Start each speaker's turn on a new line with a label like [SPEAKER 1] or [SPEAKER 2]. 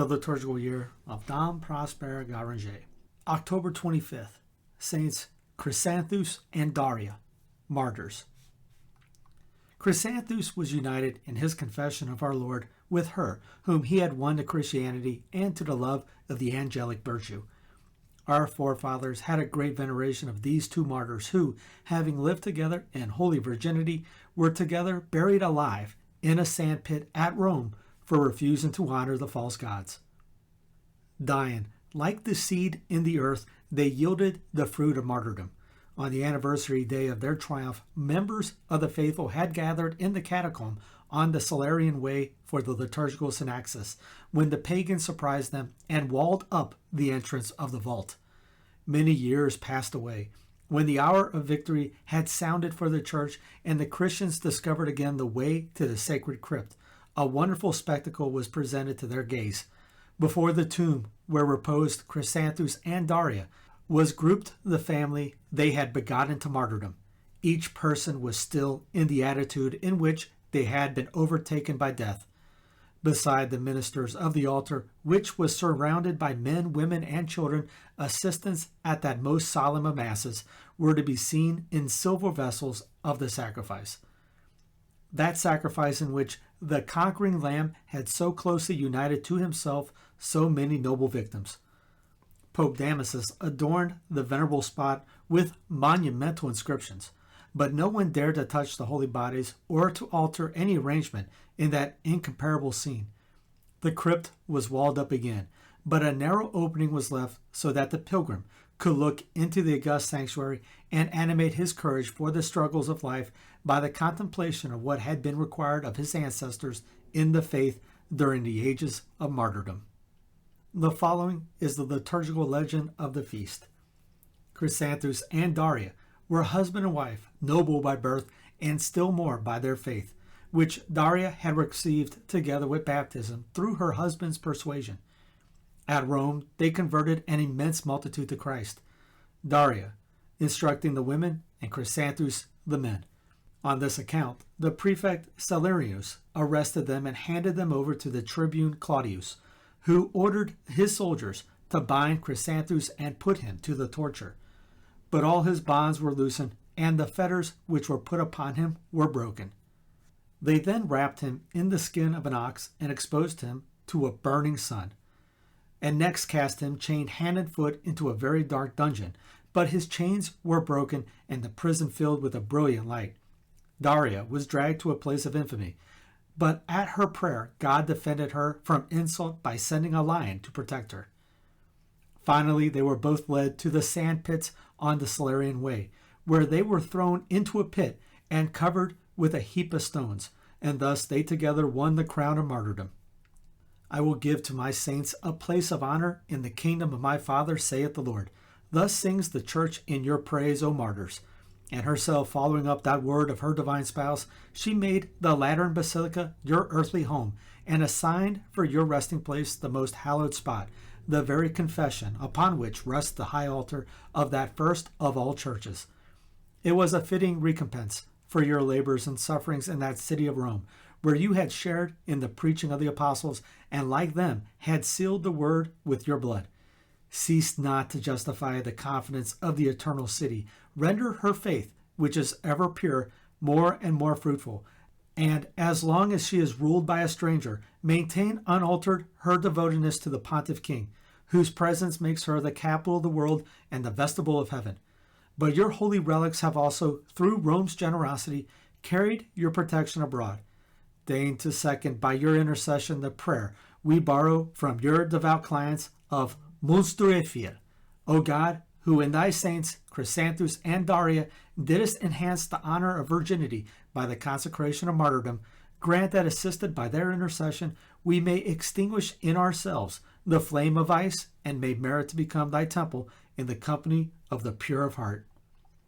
[SPEAKER 1] the liturgical year of Dom Prosper Guéranger. October 25th, Saints Chrysanthus and Daria, Martyrs. Chrysanthus was united in his confession of our Lord with her, whom he had won to Christianity and to the love of the angelic virtue. Our forefathers had a great veneration of these two martyrs who, having lived together in holy virginity, were together buried alive in a sandpit at Rome for refusing to honor the false gods. Dying, like the seed in the earth, they yielded the fruit of martyrdom. On the anniversary day of their triumph, members of the faithful had gathered in the catacomb on the Salarian Way for the liturgical synaxis, when the pagans surprised them and walled up the entrance of the vault. Many years passed away, when the hour of victory had sounded for the church and the Christians discovered again the way to the sacred crypt. A wonderful spectacle was presented to their gaze. Before the tomb where reposed Chrysanthus and Daria was grouped the family they had begotten to martyrdom. Each person was still in the attitude in which they had been overtaken by death. Beside the ministers of the altar, which was surrounded by men, women, and children, assistants at that most solemn of masses were to be seen in silver vessels of the sacrifice. That sacrifice in which the conquering Lamb had so closely united to himself so many noble victims. Pope Damasus adorned the venerable spot with monumental inscriptions, but no one dared to touch the holy bodies or to alter any arrangement in that incomparable scene. The crypt was walled up again, but a narrow opening was left so that the pilgrim could look into the august sanctuary and animate his courage for the struggles of life by the contemplation of what had been required of his ancestors in the faith during the ages of martyrdom. The following is the liturgical legend of the feast. Chrysanthus and Daria were husband and wife, noble by birth and still more by their faith, which Daria had received together with baptism through her husband's persuasion. At Rome, they converted an immense multitude to Christ, Daria instructing the women and Chrysanthus the men. On this account, the prefect Salarius arrested them and handed them over to the tribune Claudius, who ordered his soldiers to bind Chrysanthus and put him to the torture. But all his bonds were loosened, and the fetters which were put upon him were broken. They then wrapped him in the skin of an ox and exposed him to a burning sun, and next cast him chained hand and foot into a very dark dungeon. But his chains were broken, and the prison filled with a brilliant light. Daria was dragged to a place of infamy, but at her prayer, God defended her from insult by sending a lion to protect her. Finally, they were both led to the sand pits on the Salarian Way, where they were thrown into a pit and covered with a heap of stones, and thus they together won the crown of martyrdom. I will give to my saints a place of honor in the kingdom of my Father, saith the Lord. Thus sings the church in your praise, O martyrs. And herself, following up that word of her divine spouse, she made the Lateran Basilica your earthly home, and assigned for your resting place the most hallowed spot, the very confession upon which rests the high altar of that first of all churches. It was a fitting recompense for your labors and sufferings in that city of Rome, where you had shared in the preaching of the apostles, and like them had sealed the word with your blood. Cease not to justify the confidence of the eternal city. Render her faith, which is ever pure, more and more fruitful. And as long as she is ruled by a stranger, maintain unaltered her devotedness to the Pontiff King, whose presence makes her the capital of the world and the vestibule of heaven. But your holy relics have also, through Rome's generosity, carried your protection abroad. Deign to second by your intercession the prayer we borrow from your devout clients of Monstre et Fiel. O God, who in thy saints, Chrysanthus and Daria, didst enhance the honor of virginity by the consecration of martyrdom, grant that, assisted by their intercession, we may extinguish in ourselves the flame of vice, and may merit to become thy temple in the company of the pure of heart.